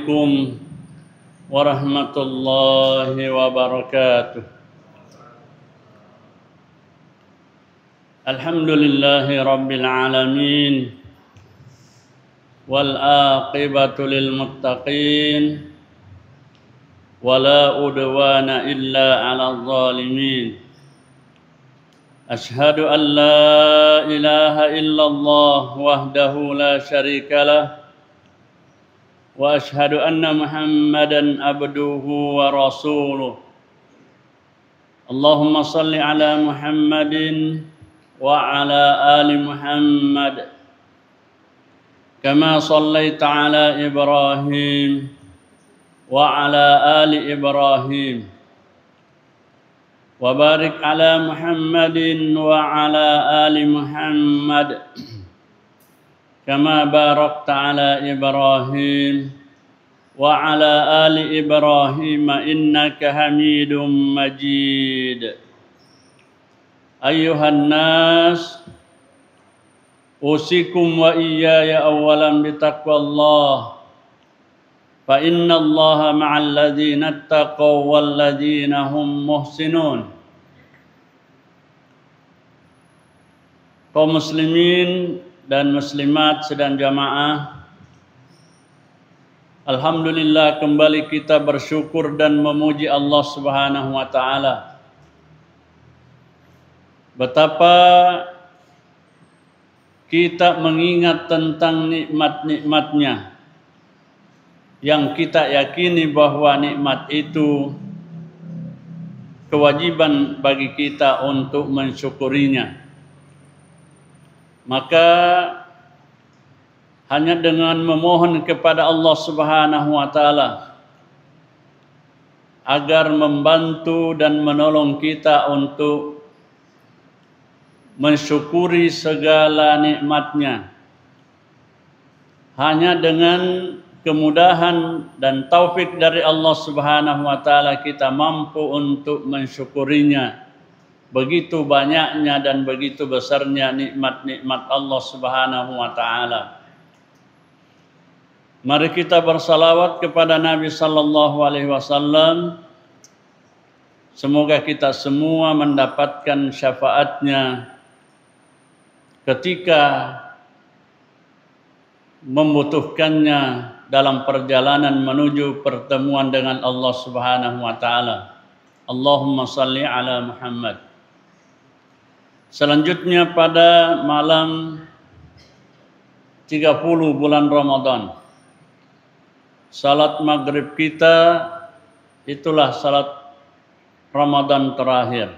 عليكم ورحمة الله وبركاته. الحمد لله رب العالمين والعاقبة للمتقين ولا عدوان إلا على الظالمين. أشهد أن لا إله إلا الله وحده لا شريك له وأشهد أن محمدًا عبده ورسوله. اللهم صل على محمد وعلى آل محمد كما صليت على إبراهيم وعلى آل إبراهيم وبارك على محمد وعلى آل محمد كما باركت على إبراهيم وعلى آل إبراهيم إنك حميد مجيد. أيها الناس أوصيكم وإياي أولا بتقوى الله فإن الله مع الذين اتقوا والذين هم محسنون. Kaum muslimin dan muslimat sedang jamaah, alhamdulillah kembali kita bersyukur dan memuji Allah Subhanahu wa taala. Betapa kita mengingat tentang nikmat-nikmatnya yang kita yakini bahwa nikmat itu kewajiban bagi kita untuk mensyukurinya. Maka hanya dengan memohon kepada Allah Subhanahu wa taala agar membantu dan menolong kita untuk mensyukuri segala nikmatnya. Hanya dengan kemudahan dan taufik dari Allah Subhanahu wa taala kita mampu untuk mensyukurinya. Begitu banyaknya dan begitu besarnya nikmat-nikmat Allah Subhanahu wa taala. Mari kita bersalawat kepada Nabi sallallahu alaihi wasallam. Semoga kita semua mendapatkan syafaatnya ketika membutuhkannya dalam perjalanan menuju pertemuan dengan Allah Subhanahu wa taala. Allahumma salli ala Muhammad. Selanjutnya pada malam 30 bulan Ramadan, salat maghrib kita itulah salat Ramadan terakhir.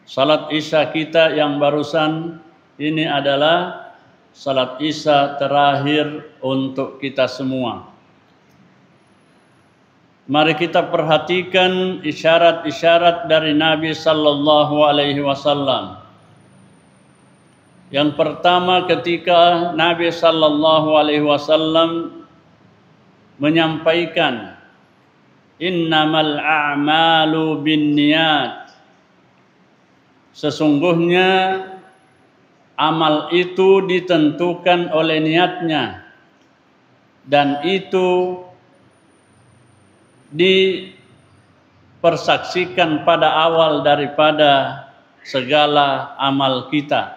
Salat isya kita yang barusan ini adalah salat isya terakhir untuk kita semua. Mari kita perhatikan isyarat-isyarat dari Nabi sallallahu alaihi wasallam. Yang pertama, ketika Nabi sallallahu alaihi wasallam menyampaikan innamal a'malu binniyat, sesungguhnya amal itu ditentukan oleh niatnya dan itu dipersaksikan pada awal daripada segala amal kita.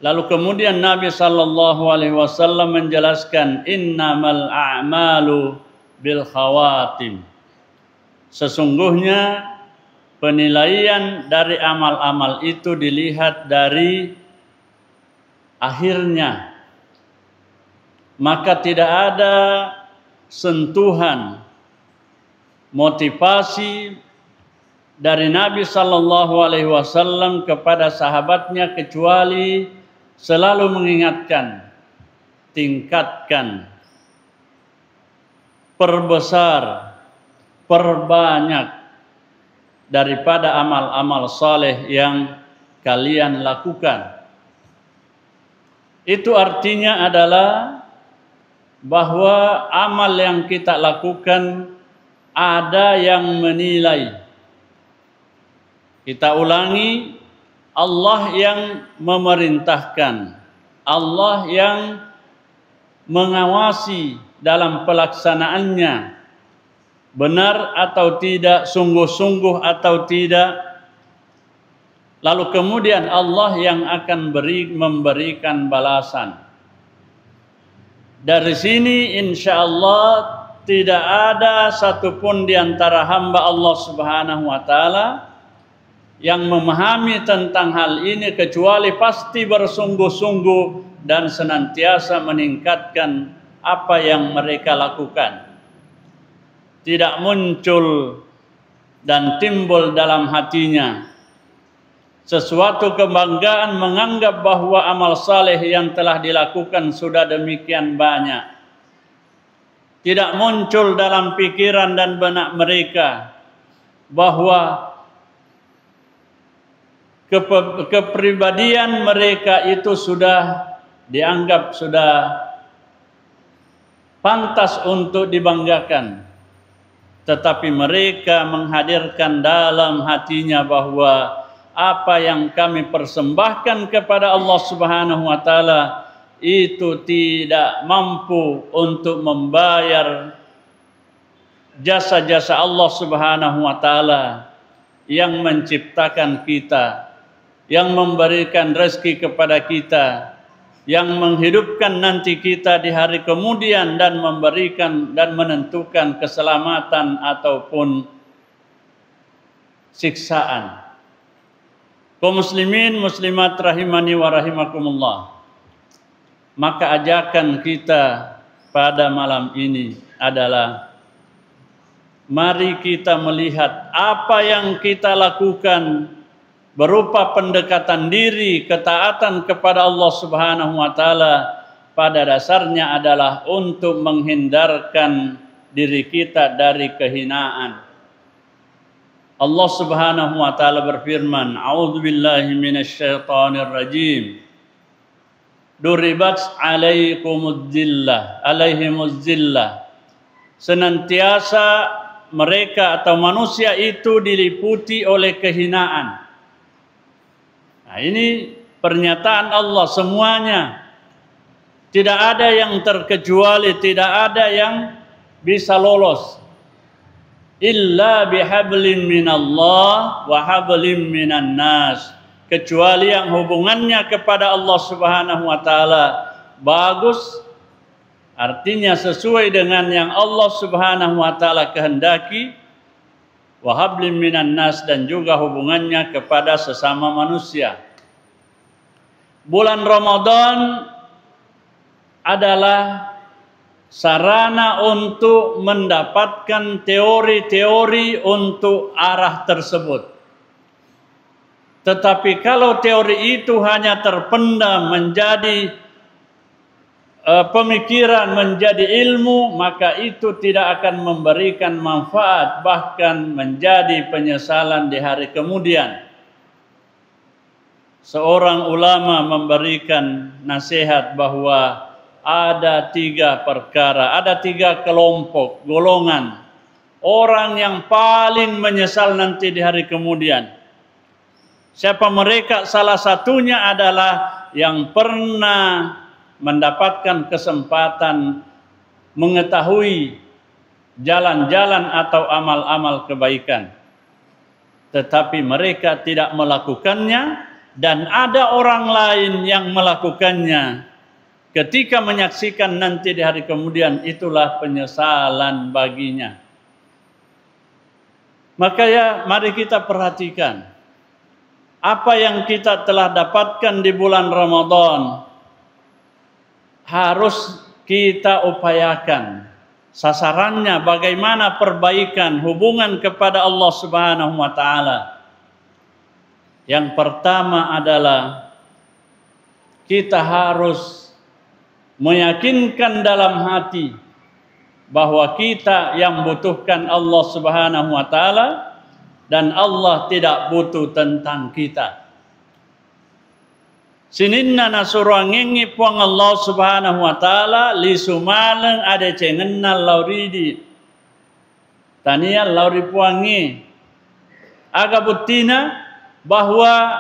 Lalu kemudian Nabi sallallahu alaihi wasallam menjelaskan innamal a'malu bil khawatim. Sesungguhnya penilaian dari amal-amal itu dilihat dari akhirnya. Maka tidak ada sentuhan motivasi dari Nabi sallallahu alaihi wasallam kepada sahabatnya kecuali selalu mengingatkan, tingkatkan, perbesar, perbanyak daripada amal-amal saleh yang kalian lakukan. Itu artinya adalah bahwa amal yang kita lakukan ada yang menilai. Kita ulangi, Allah yang memerintahkan, Allah yang mengawasi dalam pelaksanaannya, benar atau tidak, sungguh-sungguh atau tidak. Lalu kemudian Allah yang akan memberikan balasan. Dari sini insya Allah tidak ada satupun di antara hamba Allah Subhanahu wa Ta'ala yang memahami tentang hal ini kecuali pasti bersungguh-sungguh dan senantiasa meningkatkan apa yang mereka lakukan. Tidak muncul dan timbul dalam hatinya sesuatu kebanggaan menganggap bahwa amal saleh yang telah dilakukan sudah demikian banyak. Tidak muncul dalam pikiran dan benak mereka bahwa kepribadian mereka itu sudah dianggap sudah pantas untuk dibanggakan. Tetapi mereka menghadirkan dalam hatinya bahwa apa yang kami persembahkan kepada Allah Subhanahu wa Ta'ala itu tidak mampu untuk membayar jasa-jasa Allah Subhanahu wa Ta'ala yang menciptakan kita, yang memberikan rezeki kepada kita, yang menghidupkan nanti kita di hari kemudian dan memberikan dan menentukan keselamatan ataupun siksaan. Kaum muslimin muslimat rahimani wa rahimakumullah. Maka ajakan kita pada malam ini adalah mari kita melihat apa yang kita lakukan berupa pendekatan diri, ketaatan kepada Allah Subhanahu wa Ta'ala pada dasarnya adalah untuk menghindarkan diri kita dari kehinaan. Allah Subhanahu wa Ta'ala berfirman, A'udzubillahi minasyaitonir rajim. Duribat alaihimuz zillah. Senantiasa mereka atau manusia itu diliputi oleh kehinaan. Nah, ini pernyataan Allah semuanya. Tidak ada yang terkecuali, tidak ada yang bisa lolos. Illa bihablim minallah wa hablim minan nas. Kecuali yang hubungannya kepada Allah Subhanahu wa Ta'ala bagus, artinya sesuai dengan yang Allah Subhanahu wa Ta'ala kehendaki, wa hablim minan nas, dan juga hubungannya kepada sesama manusia. Bulan Ramadan adalah sarana untuk mendapatkan teori-teori untuk arah tersebut. Tetapi kalau teori itu hanya terpendam menjadi pemikiran, menjadi ilmu, maka itu tidak akan memberikan manfaat, bahkan menjadi penyesalan di hari kemudian. Seorang ulama memberikan nasihat bahwa ada 3 perkara, ada 3 kelompok, golongan orang yang paling menyesal nanti di hari kemudian. Siapa mereka? Salah satunya adalah yang pernah mendapatkan kesempatan mengetahui jalan-jalan atau amal-amal kebaikan, tetapi mereka tidak melakukannya, dan ada orang lain yang melakukannya. Ketika menyaksikan nanti di hari kemudian, itulah penyesalan baginya. Maka ya, mari kita perhatikan apa yang kita telah dapatkan di bulan Ramadan. Harus kita upayakan. Sasarannya bagaimana perbaikan hubungan kepada Allah Subhanahu wa Ta'ala. Yang pertama adalah kita harus meyakinkan dalam hati bahwa kita yang butuhkan Allah Subhanahu wa Ta'ala dan Allah tidak butuh tentang kita. Sininna nasurangengi puang Allah Subhanahu wa Ta'ala li sumaleng ada cengenal lauridi. Tania lauri puangi. Aga butina bahwa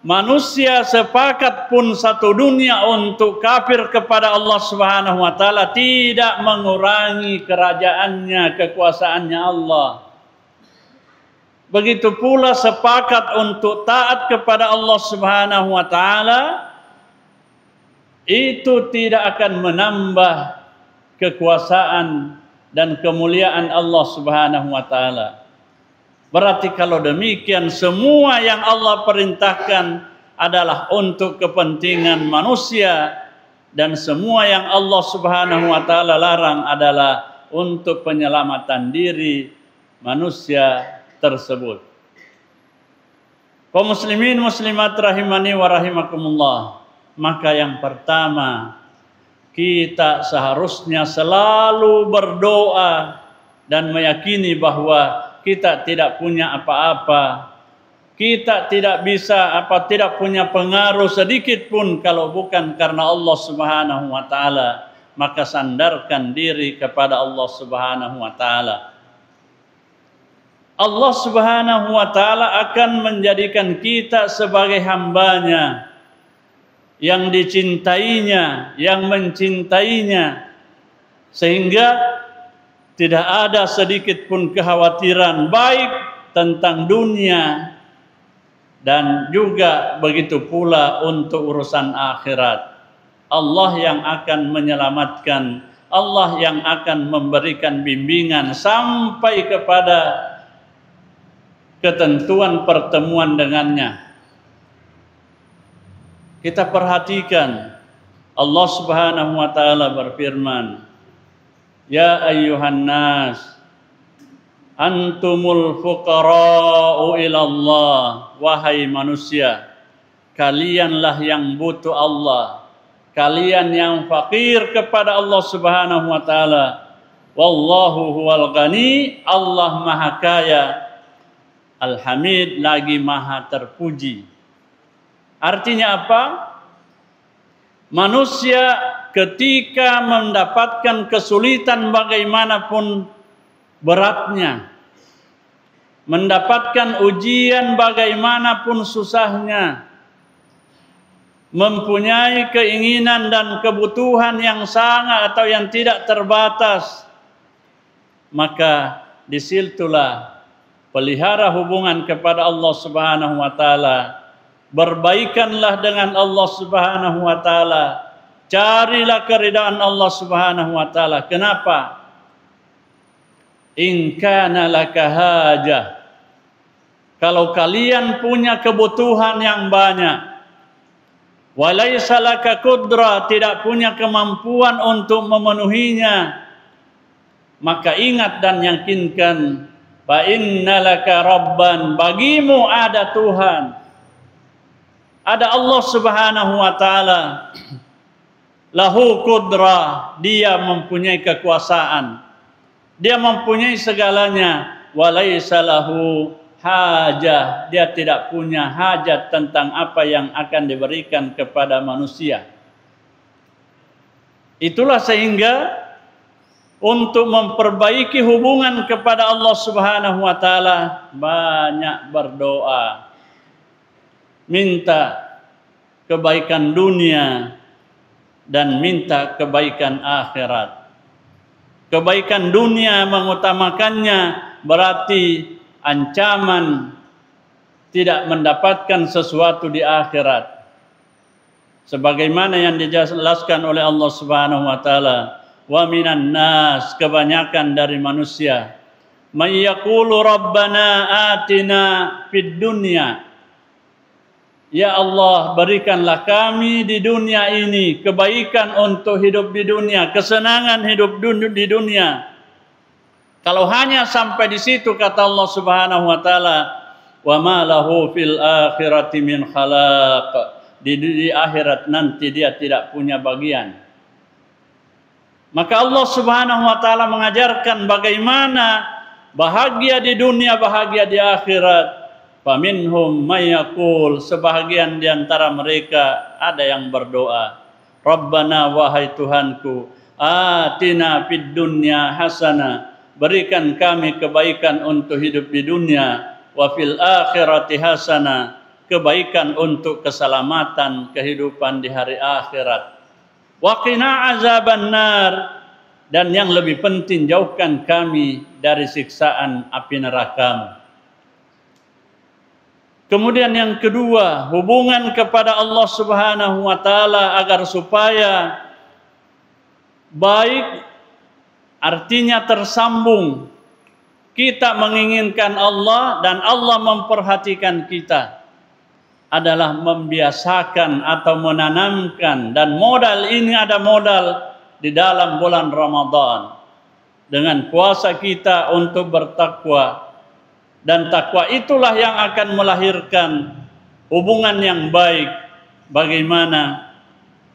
manusia sepakat pun satu dunia untuk kafir kepada Allah Subhanahu wa taala tidak mengurangi kerajaannya, kekuasaannya Allah. Begitu pula sepakat untuk taat kepada Allah Subhanahu wa taala itu tidak akan menambah kekuasaan dan kemuliaan Allah Subhanahu wa taala. Berarti kalau demikian semua yang Allah perintahkan adalah untuk kepentingan manusia dan semua yang Allah Subhanahu wa taala larang adalah untuk penyelamatan diri manusia tersebut. Kaum muslimin muslimat rahimani wa rahimakumullah, maka yang pertama kita seharusnya selalu berdoa dan meyakini bahwa kita tidak punya apa-apa, kita tidak punya pengaruh sedikit pun kalau bukan karena Allah Subhanahu wa taala. Maka sandarkan diri kepada Allah Subhanahu wa taala. Allah Subhanahu wa taala akan menjadikan kita sebagai hambanya yang dicintainya, yang mencintainya, sehingga tidak ada sedikit pun kekhawatiran baik tentang dunia dan juga begitu pula untuk urusan akhirat. Allah yang akan menyelamatkan, Allah yang akan memberikan bimbingan sampai kepada ketentuan pertemuan dengannya. Kita perhatikan Allah Subhanahu wa taala berfirman, Ya ayyuhan nas antumul fuqara'u ilallah. Wahai manusia, kalianlah yang butuh Allah, kalian yang fakir kepada Allah Subhanahu wa taala. Wallahu huwal ghani, Allah maha kaya, Al-Hamid lagi maha terpuji. Artinya apa? Manusia ketika mendapatkan kesulitan bagaimanapun beratnya, mendapatkan ujian bagaimanapun susahnya, mempunyai keinginan dan kebutuhan yang sangat atau yang tidak terbatas, maka disitulah pelihara hubungan kepada Allah Subhanahu wa taala. Berbaikanlah dengan Allah Subhanahu wa taala. Carilah keridaan Allah Subhanahu wa taala. Kenapa? In kana laka hajah. Kalau kalian punya kebutuhan yang banyak, walaysa laka qudra, tidak punya kemampuan untuk memenuhinya, maka ingat dan yakinkan, fa innalaka rabban, bagimu ada Tuhan. Ada Allah Subhanahu wa taala. Lahu qudrah, dia mempunyai kekuasaan. Dia mempunyai segalanya. Walaysa lahu hajah, dia tidak punya hajat tentang apa yang akan diberikan kepada manusia. Itulah sehingga untuk memperbaiki hubungan kepada Allah Subhanahu wa taala banyak berdoa. Minta kebaikan dunia dan minta kebaikan akhirat. Kebaikan dunia mengutamakannya berarti ancaman tidak mendapatkan sesuatu di akhirat. Sebagaimana yang dijelaskan oleh Allah Subhanahu wa taala, wa minan nas, kebanyakan dari manusia, may yaqulu rabbana atina fid dunya. Ya Allah, berikanlah kami di dunia ini kebaikan untuk hidup di dunia, kesenangan hidup di dunia. Kalau hanya sampai di situ, kata Allah Subhanahu wa taala, wa ma lahu fil akhirati min khalaq. Di akhirat nanti dia tidak punya bagian. Maka Allah Subhanahu wa taala mengajarkan bagaimana bahagia di dunia, bahagia di akhirat. Faminhum may yaqul, sebahagian di antara mereka ada yang berdoa, Rabbana, wahai Tuhanku, atina fid dunya hasanah, berikan kami kebaikan untuk hidup di dunia, wa fil akhirati hasanah, kebaikan untuk keselamatan kehidupan di hari akhirat. Wa qina azabannar, dan yang lebih penting jauhkan kami dari siksaan api neraka. Kemudian yang kedua, hubungan kepada Allah Subhanahu wa taala agar supaya baik, artinya tersambung. Kita menginginkan Allah dan Allah memperhatikan kita, adalah membiasakan atau menanamkan, dan modal ini ada modal di dalam bulan Ramadan dengan puasa kita untuk bertakwa. Dan takwa itulah yang akan melahirkan hubungan yang baik. Bagaimana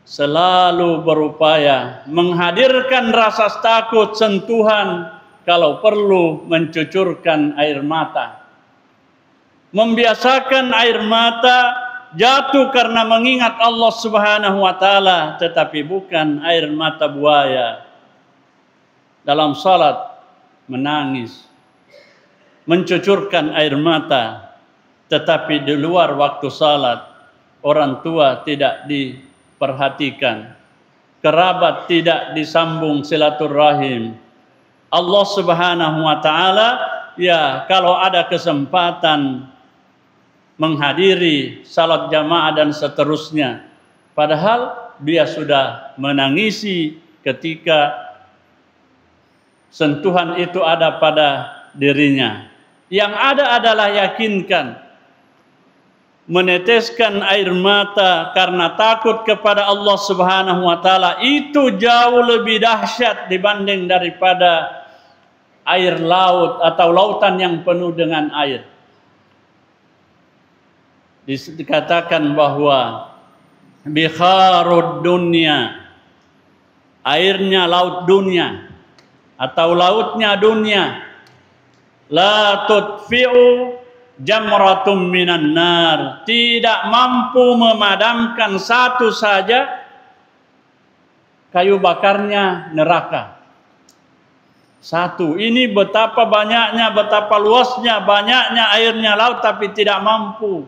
selalu berupaya menghadirkan rasa takut, sentuhan, kalau perlu mencucurkan air mata. Membiasakan air mata jatuh karena mengingat Allah Subhanahu wa taala, tetapi bukan air mata buaya. Dalam salat menangis, mencucurkan air mata, tetapi di luar waktu salat orang tua tidak diperhatikan, kerabat tidak disambung silaturahim. Allah Subhanahu wa taala, ya, kalau ada kesempatan menghadiri salat jamaah dan seterusnya, padahal dia sudah menangisi ketika sentuhan itu ada pada dirinya. Yang ada adalah yakinkan, meneteskan air mata karena takut kepada Allah Subhanahu wa taala itu jauh lebih dahsyat dibanding daripada air laut atau lautan yang penuh dengan air. Dikatakan bahwa bikharud dunya, airnya laut dunia atau lautnya dunia, la tudfi'u jamratum minan nar, tidak mampu memadamkan satu saja kayu bakarnya neraka. Satu, ini betapa banyaknya, betapa luasnya, banyaknya airnya laut, tapi tidak mampu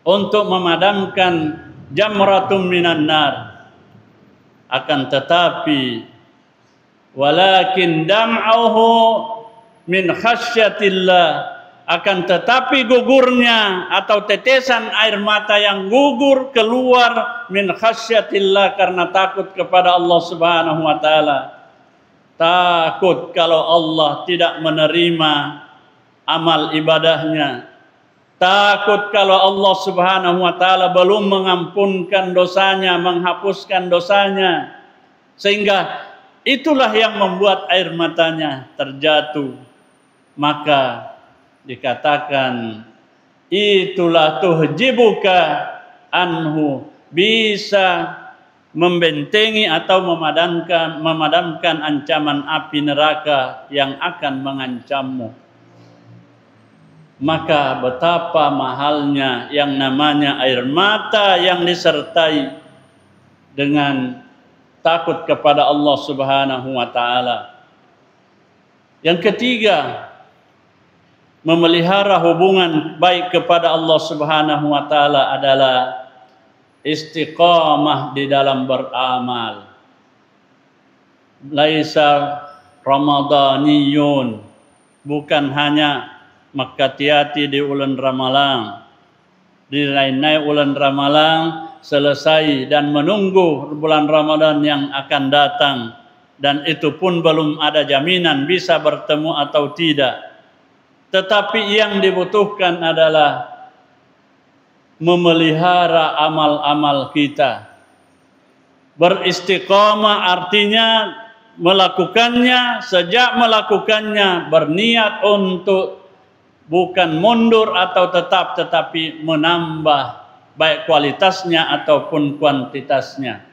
untuk memadamkan jamratum minan nar. Akan tetapi walakin dam'uhu min khasyatillah, akan tetapi gugurnya atau tetesan air mata yang gugur keluar min khasyatillah karena takut kepada Allah Subhanahu wa taala. Takut kalau Allah tidak menerima amal ibadahnya. Takut kalau Allah Subhanahu wa taala belum mengampunkan dosanya, menghapuskan dosanya. Sehingga itulah yang membuat air matanya terjatuh. Maka dikatakan itulah tuhjibuka anhu, bisa membentengi atau memadamkan ancaman api neraka yang akan mengancammu. Maka betapa mahalnya yang namanya air mata yang disertai dengan takut kepada Allah Subhanahu wa taala. Yang ketiga, memelihara hubungan baik kepada Allah Subhanahu wa taala adalah istiqamah di dalam beramal. Laisa ramadaniyun, bukan hanya makatiati di ulan Ramalan, di lain-lain ulan Ramalan selesai dan menunggu bulan Ramadan yang akan datang, dan itu pun belum ada jaminan bisa bertemu atau tidak. Tetapi yang dibutuhkan adalah memelihara amal-amal kita. Beristiqamah artinya melakukannya, sejak melakukannya berniat untuk bukan mundur atau tetap, tetapi menambah baik kualitasnya ataupun kuantitasnya.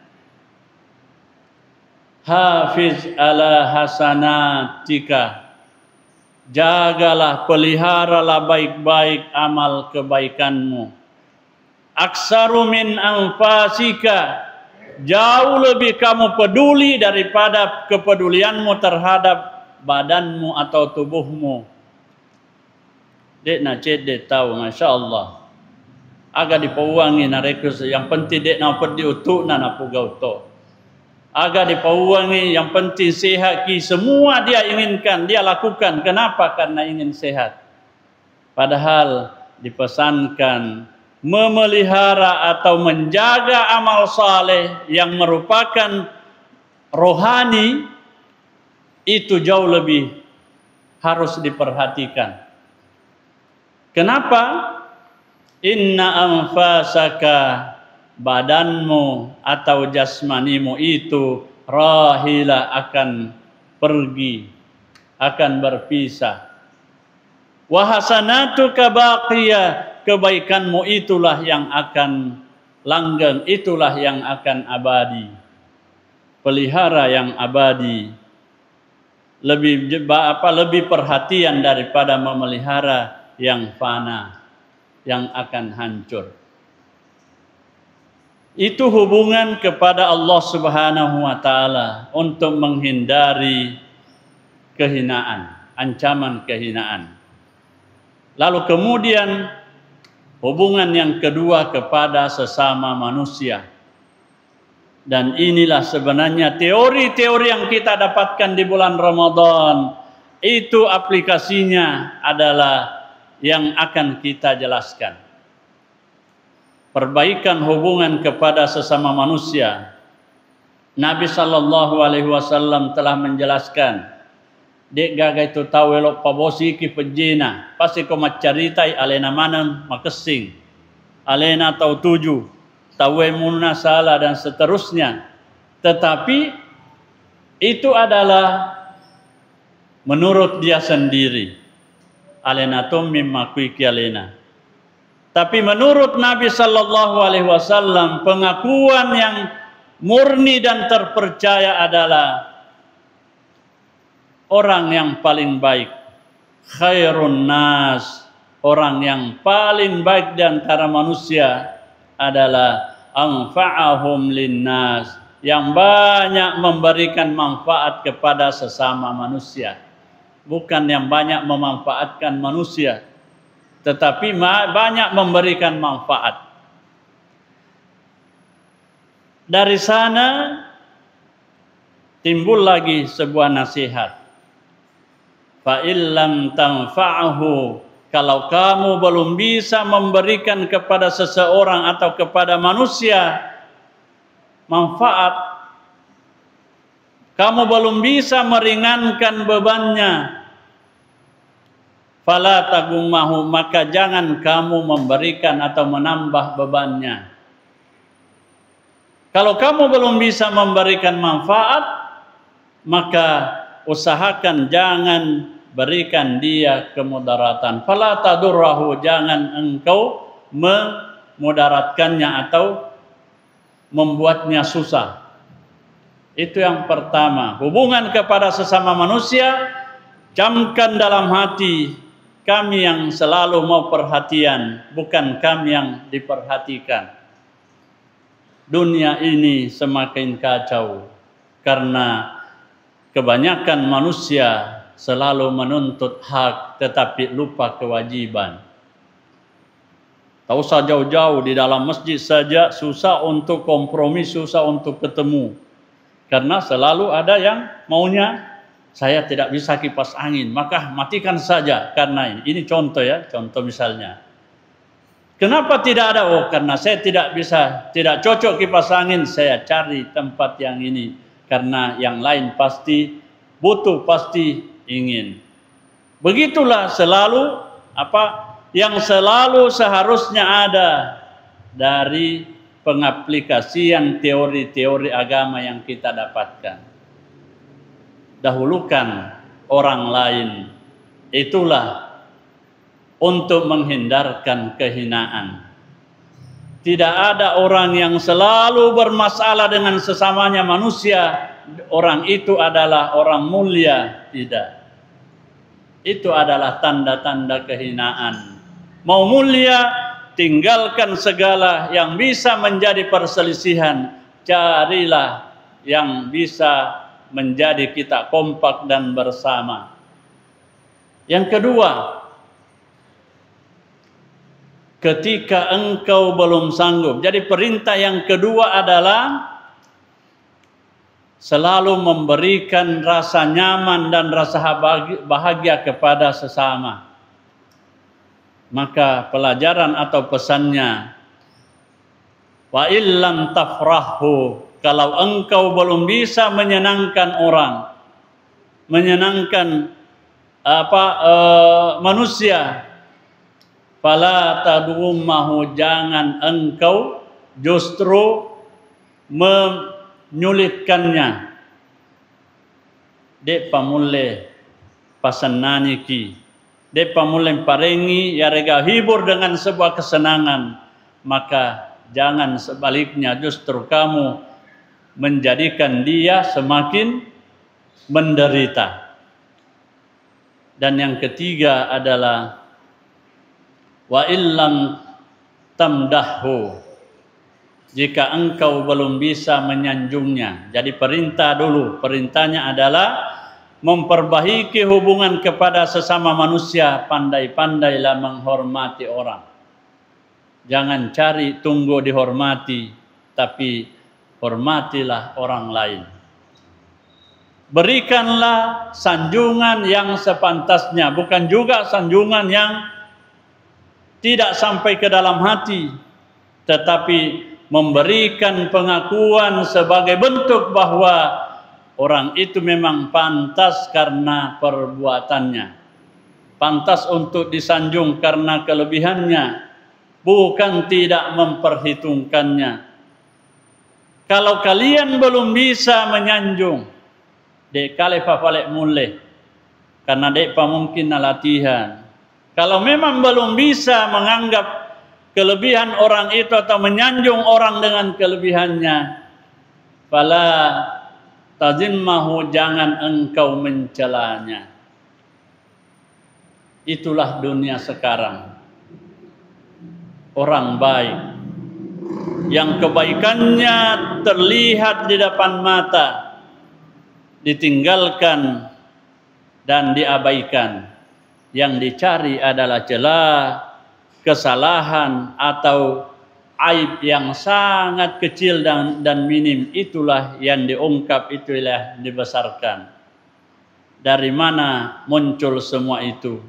Hafiz ala hasanatika, jagalah, peliharalah baik-baik amal kebaikanmu. Aksaru min anfasika, jauh lebih kamu peduli daripada kepedulianmu terhadap badanmu atau tubuhmu. Dek nak cek dek tahu, Masya Allah. aga dipauangi narekus yang penting dek na perdi utuk na pugau to. Aga dipauangi yang penting sehat ki, semua dia inginkan, dia lakukan. Kenapa? Karena ingin sehat. Padahal dipesankan memelihara atau menjaga amal saleh yang merupakan rohani itu jauh lebih harus diperhatikan. Kenapa? Inna anfasaka, badanmu atau jasmanimu itu rahila, akan pergi, akan berpisah. Wa hasanatuka baqiyah, kebaikanmu itulah yang akan langgeng, itulah yang akan abadi. Pelihara yang abadi. Lebih perhatian daripada memelihara yang fana, yang akan hancur. Itu hubungan kepada Allah Subhanahu wa taala untuk menghindari kehinaan, ancaman kehinaan. Lalu kemudian hubungan yang kedua kepada sesama manusia. Dan inilah sebenarnya teori-teori yang kita dapatkan di bulan Ramadan. Itu aplikasinya adalah yang akan kita jelaskan. Perbaikan hubungan kepada sesama manusia. Nabi sallallahu alaihi wasallam telah menjelaskan, dek gagai tu tahu elok pabosi ki pejena, pasti kau macaritai alena manan makesing, alena tahu tuju, tahu emunna salah dan seterusnya. Tetapi itu adalah menurut dia sendiri. Alena tum mimma kuiki alena. Tapi menurut Nabi sallallahu alaihi wasallam, pengakuan yang murni dan terpercaya adalah orang yang paling baik, khairun nas, orang yang paling baik di antara manusia adalah anfa'ahum linnas, yang banyak memberikan manfaat kepada sesama manusia. Bukan yang banyak memanfaatkan manusia, tetapi banyak memberikan manfaat. Dari sana timbul lagi sebuah nasihat. Fa illam tanfa'ahu, kalau kamu belum bisa memberikan kepada seseorang atau kepada manusia manfaat, kamu belum bisa meringankan bebannya, fala tagummahu, maka jangan kamu memberikan atau menambah bebannya. Kalau kamu belum bisa memberikan manfaat, maka usahakan jangan berikan dia kemudaratan. Fala tadurrahu, jangan engkau memudaratkannya atau membuatnya susah. Itu yang pertama. Hubungan kepada sesama manusia, camkan dalam hati, kami yang selalu mau perhatian, bukan kami yang diperhatikan. Dunia ini semakin kacau karena kebanyakan manusia selalu menuntut hak tetapi lupa kewajiban. Tak usah jauh-jauh, di dalam masjid saja susah untuk kompromi, susah untuk ketemu. Karena selalu ada yang maunya, saya tidak bisa kipas angin, maka matikan saja karena ini contoh ya, contoh misalnya. Kenapa tidak ada? Oh, karena saya tidak bisa, tidak cocok kipas angin, saya cari tempat yang ini. Karena yang lain pasti butuh, pasti ingin. Begitulah selalu yang selalu seharusnya ada dari pengaplikasian teori-teori agama yang kita dapatkan. Dahulukan orang lain, itulah untuk menghindarkan kehinaan. Tidak ada orang yang selalu bermasalah dengan sesamanya manusia, orang itu adalah orang mulia. Tidak. Itu adalah tanda-tanda kehinaan. Mau mulia, tinggalkan segala yang bisa menjadi perselisihan. Carilah yang bisa menjadi kita kompak dan bersama. Yang kedua, ketika engkau belum sanggup. Jadi perintah yang kedua adalah selalu memberikan rasa nyaman dan rasa bahagia kepada sesama. Maka pelajaran atau pesannya, wa illam tafrahu, kalau engkau belum bisa menyenangkan orang, menyenangkan manusia, fala tadummahu, jangan engkau justru menyulitkannya. Dek pamulle pasananiki, dek pamulle parengi ya rega hibur dengan sebuah kesenangan, maka jangan sebaliknya justru kamu menjadikan dia semakin menderita. Dan yang ketiga adalah wa illam tamdahu, jika engkau belum bisa menyanjungnya. Jadi perintah dulu, perintahnya adalah memperbaiki hubungan kepada sesama manusia, pandai-pandailah menghormati orang. Jangan cari tunggu dihormati, tapi hormatilah orang lain. Berikanlah sanjungan yang sepantasnya, bukan juga sanjungan yang tidak sampai ke dalam hati, tetapi memberikan pengakuan sebagai bentuk bahwa orang itu memang pantas karena perbuatannya, pantas untuk disanjung karena kelebihannya, bukan tidak memperhitungkannya. Kalau kalian belum bisa menyanjung, dek kale fafalek mulai, karena dek mungkin latihan. Kalau memang belum bisa menganggap kelebihan orang itu atau menyanjung orang dengan kelebihannya, fala tazimmahu, jangan engkau mencelanya. Itulah dunia sekarang. Orang baik yang kebaikannya terlihat di depan mata ditinggalkan dan diabaikan. Yang dicari adalah celah, kesalahan atau aib yang sangat kecil dan minim. Itulah yang diungkap, itulah dibesarkan. Dari mana muncul semua itu?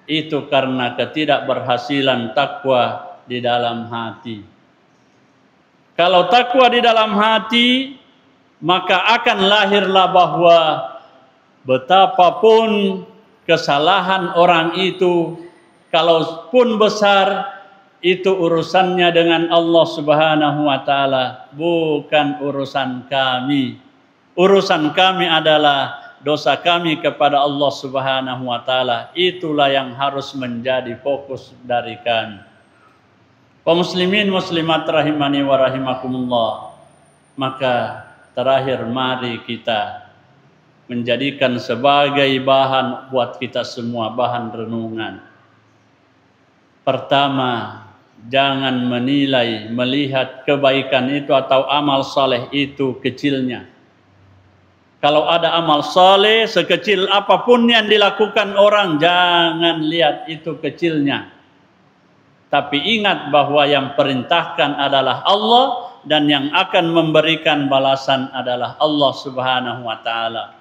Itu karena ketidakberhasilan takwa di dalam hati. Kalau takwa di dalam hati, maka akan lahirlah bahwa betapapun kesalahan orang itu, kalaupun besar, itu urusannya dengan Allah Subhanahu wa taala, bukan urusan kami. Urusan kami adalah dosa kami kepada Allah Subhanahu wa taala. Itulah yang harus menjadi fokus dari kami. Kaum muslimin muslimat rahimani wa rahimakumullah. Maka terakhir mari kita menjadikan sebagai bahan buat kita semua, bahan renungan. Pertama, jangan menilai, melihat kebaikan itu atau amal saleh itu kecilnya. Kalau ada amal saleh sekecil apapun yang dilakukan orang, jangan lihat itu kecilnya. Tapi ingat bahwa yang perintahkan adalah Allah dan yang akan memberikan balasan adalah Allah Subhanahu wa taala.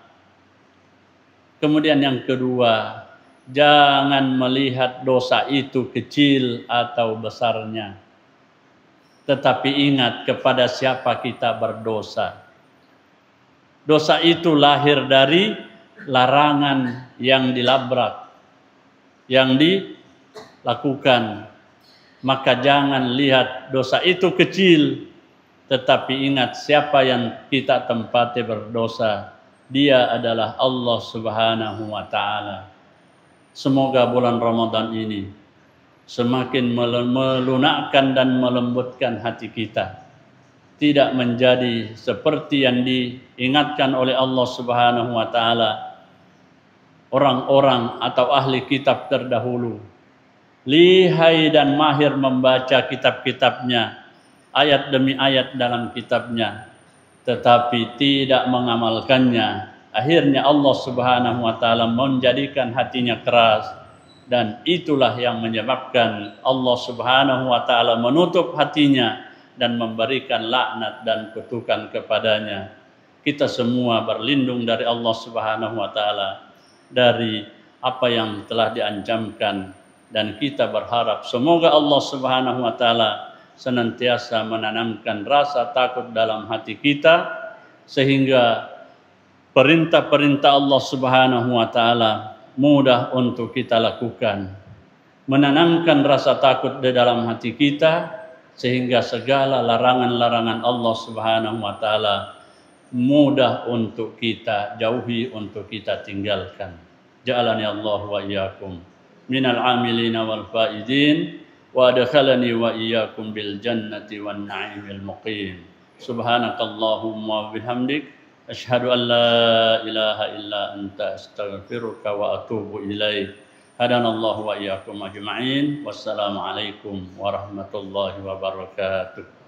Kemudian yang kedua, jangan melihat dosa itu kecil atau besarnya. Tetapi ingat kepada siapa kita berdosa. Dosa itu lahir dari larangan yang dilabrak, yang dilakukan. Maka jangan lihat dosa itu kecil, tetapi ingat siapa yang kita tempati berdosa. Dia adalah Allah Subhanahu wa taala. Semoga bulan Ramadan ini semakin melunakkan dan melembutkan hati kita. Tidak menjadi seperti yang diingatkan oleh Allah Subhanahu wa taala orang-orang atau ahli kitab terdahulu. Lihai dan mahir membaca kitab-kitabnya, ayat demi ayat dalam kitabnya, tetapi tidak mengamalkannya. Akhirnya Allah Subhanahu wa taala menjadikan hatinya keras, dan itulah yang menyebabkan Allah Subhanahu wa taala menutup hatinya dan memberikan laknat dan kutukan kepadanya. Kita semua berlindung dari Allah Subhanahu wa taala dari apa yang telah diancamkan, dan kita berharap semoga Allah Subhanahu wa taala senantiasa menanamkan rasa takut dalam hati kita sehingga perintah-perintah Allah Subhanahu wa taala mudah untuk kita lakukan. Menanamkan rasa takut di dalam hati kita sehingga segala larangan-larangan Allah Subhanahu wa taala mudah untuk kita jauhi, untuk kita tinggalkan. Ja'alani Allah wa iyyakum minal amilina wal faizin wa adkhalani wa iyyakum bil jannati wan na'imil muqim. Subhanakallahumma wa bihamdik asyhadu an la ilaha illa anta astaghfiruka wa atubu ilaik. Hadanallahu wa iyyakum ajma'in. Wassalamu alaikum warahmatullahi wabarakatuh.